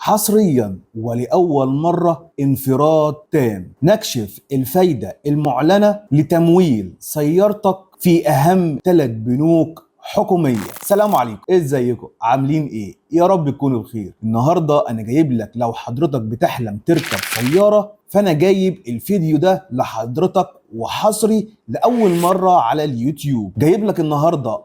حصريا ولأول مرة انفراد تام نكشف الفايدة المعلنة لتمويل سيارتك في أهم 3 بنوك حكومية. سلام عليكم، ازيكم؟ عاملين ايه؟ يا رب تكونوا بخير. النهاردة انا جايب لك، لو حضرتك بتحلم تركب سيارة فانا جايب الفيديو ده لحضرتك وحصري لأول مرة على اليوتيوب. جايب لك النهاردة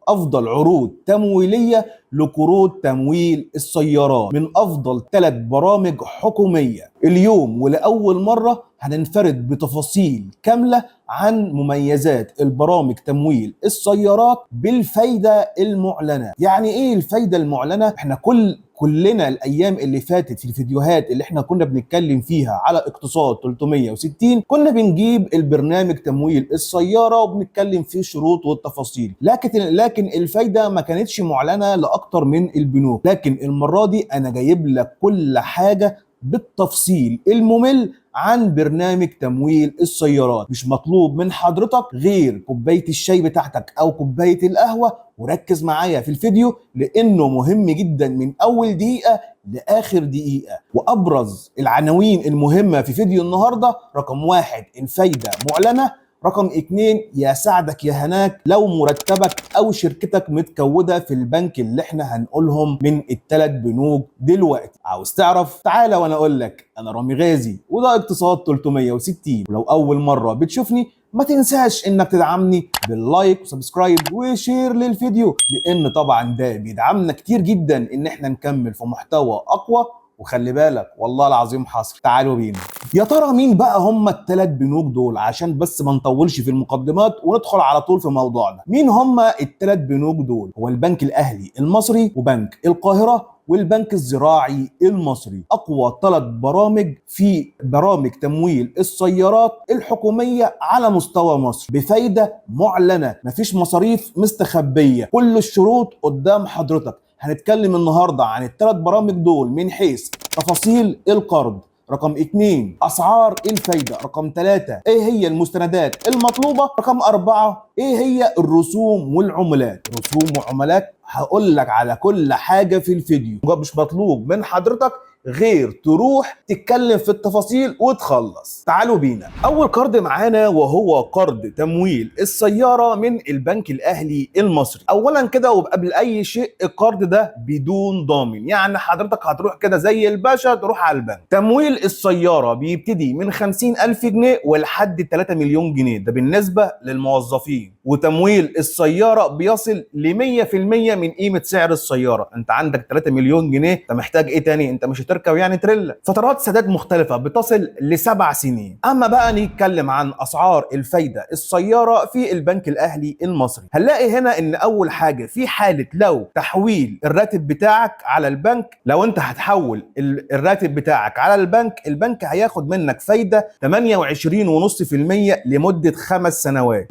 افضل عروض تمويلية لقروض تمويل السيارات من افضل 3 برامج حكومية. اليوم ولأول مرة هننفرد بتفاصيل كاملة عن مميزات البرامج تمويل السيارات بالفايدة المعلنة. يعني ايه الفايدة المعلنة؟ احنا كلنا الايام اللي فاتت في الفيديوهات اللي احنا كنا بنتكلم فيها على اقتصاد 360 كنا بنجيب البرنامج تمويل السيارة وبنتكلم فيه الشروط والتفاصيل، لكن الفايدة ما كانتش معلنة لاكتر من البنوك. لكن المرة دي انا جايب لك كل حاجة بالتفصيل الممل عن برنامج تمويل السيارات. مش مطلوب من حضرتك غير كوباية الشاي بتاعتك او كوباية القهوة، وركز معايا في الفيديو لانه مهم جدا من اول دقيقة لاخر دقيقة. وابرز العناوين المهمة في فيديو النهاردة: رقم 1 الفايدة معلنة، رقم 2 يساعدك يا هناك لو مرتبك او شركتك متكودة في البنك اللي احنا هنقولهم من ال3 بنوك دلوقتي. عاوز تعرف؟ تعالى وانا اقول لك. انا رامي غازي وده اقتصاد 360. ولو اول مرة بتشوفني ما تنساش انك تدعمني باللايك وسبسكرايب وشير للفيديو، لان طبعا ده بيدعمنا كتير جدا ان احنا نكمل في محتوى اقوى. وخلي بالك والله العظيم حصر. تعالوا بينا. يا ترى مين بقى هم ال3 بنوك دول؟ عشان بس ما نطولش في المقدمات وندخل على طول في موضوعنا. مين هم ال3 بنوك دول؟ هو البنك الاهلي المصري، وبنك القاهرة، والبنك الزراعي المصري. اقوى 3 برامج في برامج تمويل السيارات الحكوميه على مستوى مصر بفايده معلنه، مفيش مصاريف مستخبيه، كل الشروط قدام حضرتك. هنتكلم النهارده عن ال3 برامج دول من حيث تفاصيل القرض، رقم 2 اسعار الفايده، رقم 3 ايه هي المستندات المطلوبه، رقم 4 ايه هي الرسوم والعملات. رسوم وعملات هقول لك على كل حاجه في الفيديو. مش مطلوب من حضرتك غير تروح تتكلم في التفاصيل وتخلص. تعالوا بينا. اول قرض معانا وهو قرض تمويل السياره من البنك الاهلي المصري. اولا كده وقبل اي شيء، القرض ده بدون ضامن، يعني حضرتك هتروح كده زي الباشا تروح على البنك. تمويل السياره بيبتدي من 50,000 جنيه ولحد 3 مليون جنيه، ده بالنسبه للموظفين. وتمويل السياره بيصل ل 100% من قيمه سعر السياره. انت عندك 3 مليون جنيه، انت محتاج ايه تاني؟ انت مش هتركب يعني تريلا. فترات سداد مختلفه بتصل ل7 سنين. اما بقى نتكلم عن اسعار الفايده السياره في البنك الاهلي المصري، هنلاقي هنا ان اول حاجه في حاله لو تحويل الراتب بتاعك على البنك، لو انت هتحول الراتب بتاعك على البنك هياخد منك فايده 28.5% لمده 5 سنوات،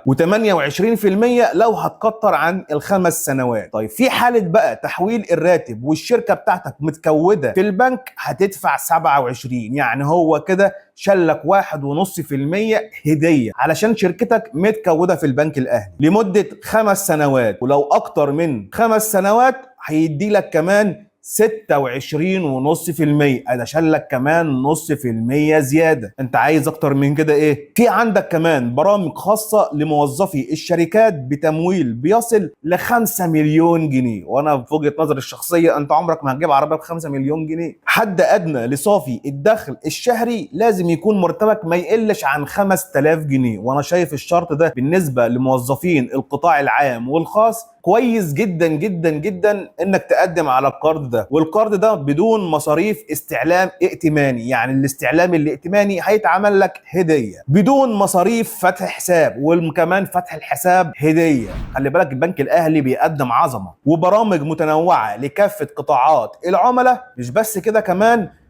و28% لو هتكتر عن ال5 سنوات. طيب في حاله بقى تحويل الراتب والشركه بتاعتك متكوده في البنك هتدفع 27، يعني هو كده شلك 1.5% هديه علشان شركتك متكوده في البنك الاهلي لمده 5 سنوات. ولو اكتر من 5 سنوات هيدي لك كمان 26.5%، ده شلك كمان 0.5% زياده. انت عايز اكتر من كده ايه؟ في عندك كمان برامج خاصه لموظفي الشركات بتمويل بيصل ل5 مليون جنيه، وانا في وجهه نظري الشخصيه انت عمرك ما هتجيب عربيه ب5 مليون جنيه. حد ادنى لصافي الدخل الشهري لازم يكون مرتبك ما يقلش عن 5000 جنيه، وانا شايف الشرط ده بالنسبه لموظفين القطاع العام والخاص كويس جدا جدا جدا انك تقدم على القرض ده. والقرض ده بدون مصاريف استعلام ائتماني، يعني الاستعلام الائتماني هيتعمل لك هديه بدون مصاريف فتح حساب، وكمان فتح الحساب هديه. خلي بالك البنك الاهلي بيقدم عظمه وبرامج متنوعه لكافه قطاعات العملاء. مش بس كده،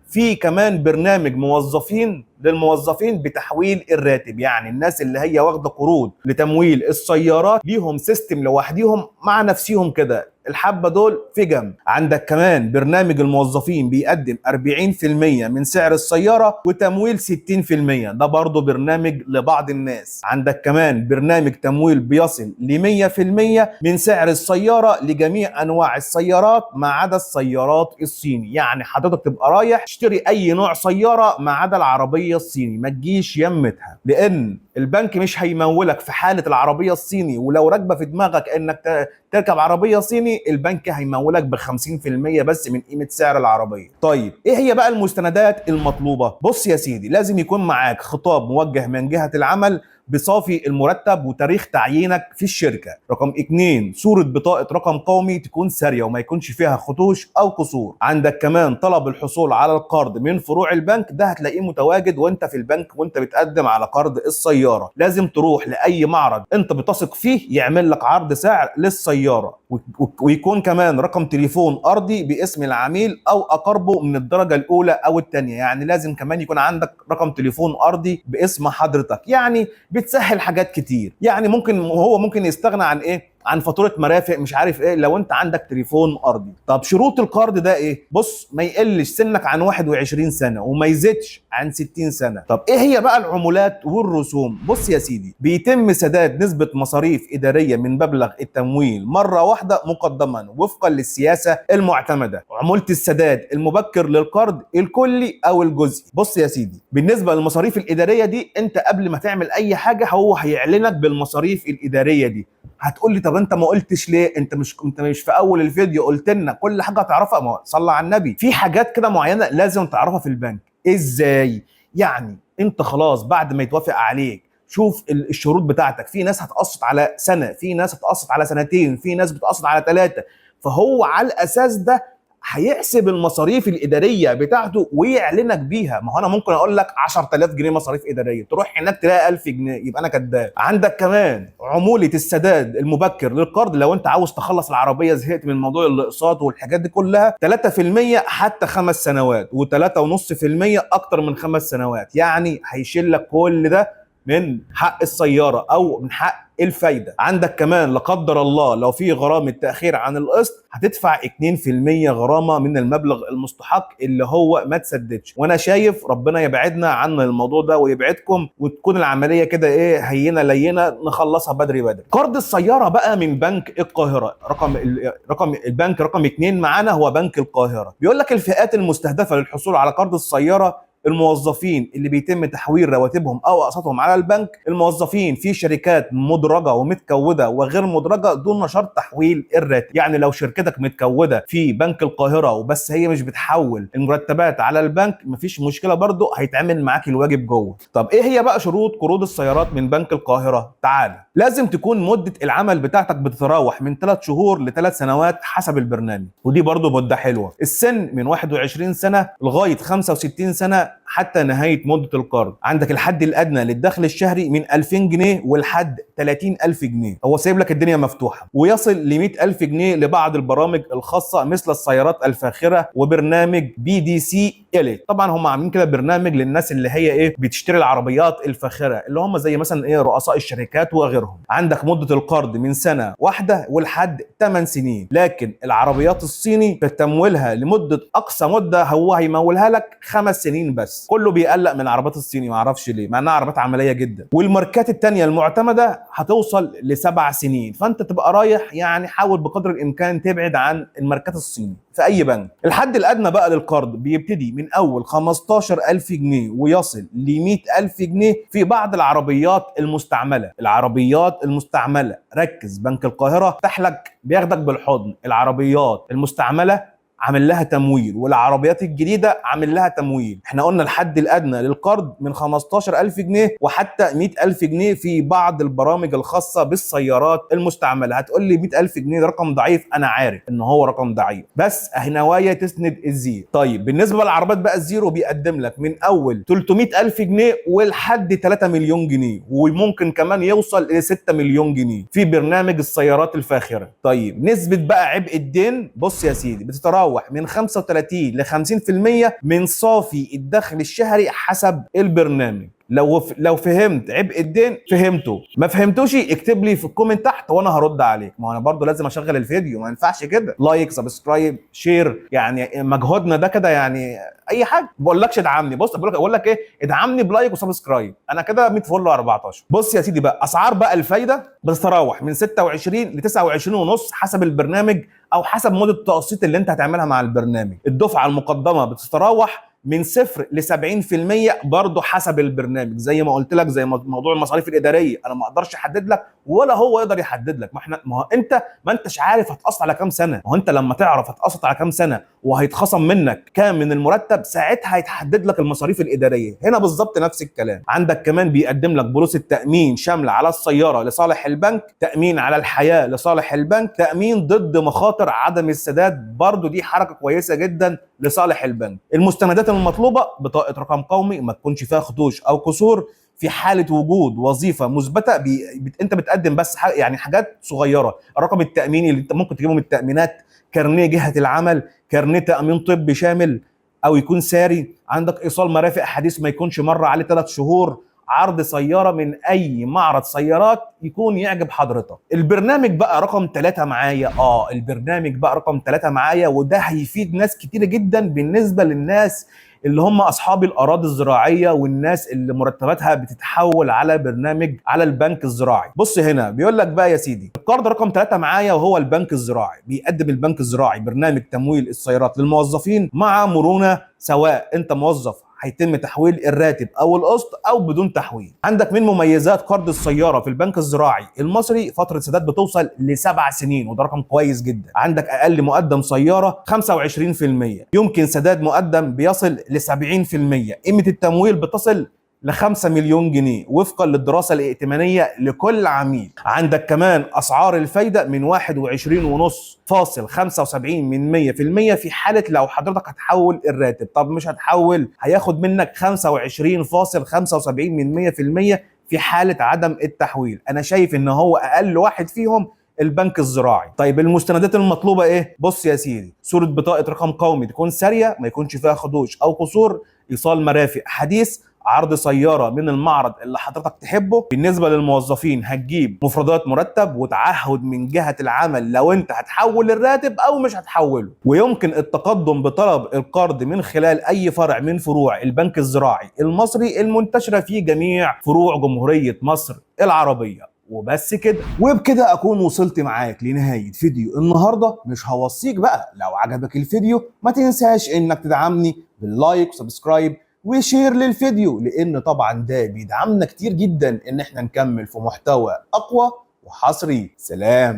في كمان برنامج للموظفين بتحويل الراتب، يعني الناس اللي هي واخده قروض لتمويل السيارات ليهم سيستم لوحديهم مع نفسهم كده، الحبه دول في جنب. عندك كمان برنامج الموظفين بيقدم 40% من سعر السياره وتمويل 60%، ده برضه برنامج لبعض الناس. عندك كمان برنامج تمويل بيصل ل 100% من سعر السياره لجميع انواع السيارات ما عدا السيارات الصيني. يعني حضرتك تبقى رايح تشتري اي نوع سياره ما عدا العربيه الصيني، ما تجيش يمتها، لان البنك مش هيمولك في حاله العربيه الصيني. ولو راكبه في دماغك انك تركب عربيه صيني، البنك هيمولك ب 50% بس من قيمه سعر العربيه. طيب ايه هي بقى المستندات المطلوبه؟ بص يا سيدي، لازم يكون معاك خطاب موجه من جهه العمل بصافي المرتب وتاريخ تعيينك في الشركه. رقم 2، صورة بطاقة رقم قومي تكون سارية وما يكونش فيها خطوش او قصور. عندك كمان طلب الحصول على القرض من فروع البنك، ده هتلاقيه متواجد وانت في البنك وانت بتقدم على قرض السيارة. لازم تروح لاي معرض انت بتثق فيه يعمل لك عرض سعر للسيارة، ويكون كمان رقم تليفون ارضي باسم العميل او اقربه من الدرجة الاولى او الثانية. يعني لازم كمان يكون عندك رقم تليفون ارضي باسم حضرتك، يعني بتسهل حاجات كتير. يعني ممكن يستغنى عن ايه؟ عن فاتوره مرافق مش عارف ايه لو انت عندك تليفون ارضي. طب شروط القرض ده ايه؟ بص، ما يقلش سنك عن 21 سنه وما يزيدش عن 60 سنه. طب ايه هي بقى العمولات والرسوم؟ بص يا سيدي، بيتم سداد نسبه مصاريف اداريه من مبلغ التمويل مره واحده مقدما وفقا للسياسه المعتمده. عموله السداد المبكر للقرض الكلي او الجزئي. بص يا سيدي، بالنسبه للمصاريف الاداريه دي، انت قبل ما تعمل اي حاجه هو هيعلنك بالمصاريف الاداريه دي. هتقول لي طب انت ما قلتش ليه؟ انت مش في اول الفيديو قلت لنا كل حاجه تعرفها؟ ما صلى على النبي، في حاجات كده معينه لازم تعرفها في البنك. ازاي؟ يعني انت خلاص بعد ما يتوافق عليك، شوف الشروط بتاعتك. في ناس هتقسط على سنه، في ناس هتقسط على سنتين، في ناس بتقسط على 3. فهو على الاساس ده هيحسب المصاريف الاداريه بتاعته ويعلنك بيها. ما هو انا ممكن اقول لك 10000 جنيه مصاريف اداريه، تروح هناك تلاقي 1000 جنيه، يبقى انا كذاب. عندك كمان عموله السداد المبكر للقرض، لو انت عاوز تخلص العربيه، زهقت من موضوع الاقساط والحاجات دي كلها، 3% حتى 5 سنوات، و3.5% اكتر من 5 سنوات. يعني هيشيل لك كل ده من حق السياره او من حق الفايده. عندك كمان لا قدر الله لو في غرامه تاخير عن القسط، هتدفع 2% غرامه من المبلغ المستحق اللي هو ما تسددش. وانا شايف ربنا يبعدنا عن الموضوع ده ويبعدكم، وتكون العمليه كده ايه، هينه لينه، نخلصها بدري بدري. قرض السياره بقى من بنك القاهره، رقم البنك رقم 2 معانا هو بنك القاهره. بيقول لك الفئات المستهدفه للحصول على قرض السياره: الموظفين اللي بيتم تحويل رواتبهم او اقساطهم على البنك، الموظفين في شركات مدرجه ومتكوده وغير مدرجه دون نشاط تحويل الراتب. يعني لو شركتك متكوده في بنك القاهره وبس هي مش بتحول المرتبات على البنك، مفيش مشكله، برضو هيتعمل معاك الواجب جوه. طب ايه هي بقى شروط قروض السيارات من بنك القاهره؟ تعال، لازم تكون مده العمل بتاعتك بتتراوح من 3 شهور ل3 سنوات حسب البرنامج، ودي برضو مده حلوه. السن من 21 سنه لغايه 65 سنه حتى نهايه مده القرض. عندك الحد الادنى للدخل الشهري من 2000 جنيه ولحد 30000 جنيه. هو سايب لك الدنيا مفتوحه، ويصل ل 100000 جنيه لبعض البرامج الخاصه مثل السيارات الفاخره وبرنامج BDC إليت. طبعا هم عاملين كده برنامج للناس اللي هي ايه، بتشتري العربيات الفاخره، اللي هم زي مثلا ايه، رؤساء الشركات وغيرهم. عندك مده القرض من سنه واحده ولحد 8 سنين. لكن العربيات الصيني بتمويلها لمده اقصى مده هو هيمولها لك 5 سنين بس. كله بيقلق من العربيات الصيني، ما اعرفش ليه، مع انها عربيات عمليه جدا. والماركات الثانيه المعتمده هتوصل ل7 سنين. فانت تبقى رايح يعني حاول بقدر الامكان تبعد عن الماركات الصيني في اي بنك. الحد الادنى بقى للقرض بيبتدي من اول 15000 جنيه ويصل ل 100000 جنيه في بعض العربيات المستعمله. العربيات المستعمله، ركز، بنك القاهره فتح لك، بياخدك بالحضن. العربيات المستعمله عامل لها تمويل، والعربيات الجديده عامل لها تمويل. احنا قلنا الحد الادنى للقرض من 15000 جنيه وحتى 100000 جنيه في بعض البرامج الخاصه بالسيارات المستعمله. هتقول لي 100000 جنيه ده رقم ضعيف، انا عارف ان هو رقم ضعيف، بس اهي نوايا تسند الزيرو. طيب بالنسبه للعربيات بقى، الزيرو بيقدم لك من اول 300000 جنيه ولحد 3 مليون جنيه، وممكن كمان يوصل ل 6 مليون جنيه في برنامج السيارات الفاخره. طيب نسبه بقى عبء الدين، بص يا سيدي، بتتراوح من 35 ل 50% من صافي الدخل الشهري حسب البرنامج. لو فهمت عبء الدين فهمته، ما فهمتوش اكتب لي في الكومنت تحت وانا هرد عليك. ما انا برضو لازم اشغل الفيديو، ما ينفعش كده. لايك، سبسكرايب، شير، يعني مجهودنا ده كده يعني اي حاجه. ما بقولكش ادعمني، بص بقول لك ايه، ادعمني بلايك وسبسكرايب، انا كده 100 فل و14. بص يا سيدي بقى، اسعار بقى الفايده بتتراوح من 26 ل 29 ونص حسب البرنامج او حسب مده التقسيط اللي انت هتعملها مع البرنامج. الدفعه المقدمه بتتراوح من 0 ل 70% برضه حسب البرنامج. زي ما قلت لك، زي موضوع المصاريف الاداريه، انا ما اقدرش احدد لك ولا هو يقدر يحدد لك. ما هو انت ما انتش عارف هتقسط على كام سنه. ما هو انت لما تعرف هتقسط على كام سنه وهيتخصم منك كام من المرتب، ساعتها هيتحدد لك المصاريف الاداريه. هنا بالظبط نفس الكلام. عندك كمان بيقدم لك بوليصه تامين شامله على السياره لصالح البنك، تامين على الحياه لصالح البنك، تامين ضد مخاطر عدم السداد، برضه دي حركه كويسه جدا لصالح البنك. المستندات المطلوبه: بطاقه رقم قومي ما تكونش فيها خدوش او كسور. في حاله وجود وظيفه مثبته انت بتقدم بس يعني حاجات صغيره. الرقم التاميني اللي انت ممكن تجيبه من التامينات: كارنيه جهه العمل، كارنيه تامين طبي شامل او يكون ساري، عندك ايصال مرافق حديث ما يكونش مر عليه 3 شهور، عرض سياره من اي معرض سيارات يكون يعجب حضرتك. البرنامج بقى رقم 3 معايا، البرنامج بقى رقم 3 معايا، وده هيفيد ناس كتير جدا بالنسبه للناس اللي هم اصحاب الاراضي الزراعيه والناس اللي مرتباتها بتتحول على برنامج على البنك الزراعي. بص هنا بيقول لك بقى يا سيدي، القرض رقم 3 معايا وهو البنك الزراعي. بيقدم البنك الزراعي برنامج تمويل السيارات للموظفين مع مرونه، سواء انت موظف هيتم تحويل الراتب او القسط او بدون تحويل. عندك من مميزات قرض السياره في البنك الزراعي المصري: فتره سداد بتوصل ل7 سنين، وده رقم كويس جدا. عندك اقل مقدم سياره 25%، يمكن سداد مقدم بيصل ل 70%. قيمه التمويل بتصل ل5 مليون جنيه وفقا للدراسه الائتمانيه لكل عميل. عندك كمان اسعار الفايده من 21.75% في حاله لو حضرتك هتحول الراتب. طب مش هتحول، هياخد منك 25.75% في حاله عدم التحويل. انا شايف ان هو اقل واحد فيهم البنك الزراعي. طيب المستندات المطلوبه ايه؟ بص يا سيدي: صوره بطاقه رقم قومي تكون ساريه ما يكونش فيها خدوش او قصور، ايصال مرافق حديث، عرض سياره من المعرض اللي حضرتك تحبه. بالنسبه للموظفين هتجيب مفردات مرتب وتعهد من جهه العمل لو انت هتحول الراتب او مش هتحوله. ويمكن التقدم بطلب القرض من خلال اي فرع من فروع البنك الزراعي المصري المنتشره في جميع فروع جمهوريه مصر العربيه. وبس كده. وبكده اكون وصلت معاك لنهايه فيديو النهارده. مش هوصيك بقى، لو عجبك الفيديو ما تنساش انك تدعمني باللايك وسبسكرايب وشير للفيديو، لان طبعا ده بيدعمنا كتير جدا ان احنا نكمل في محتوى اقوى وحصري. سلام.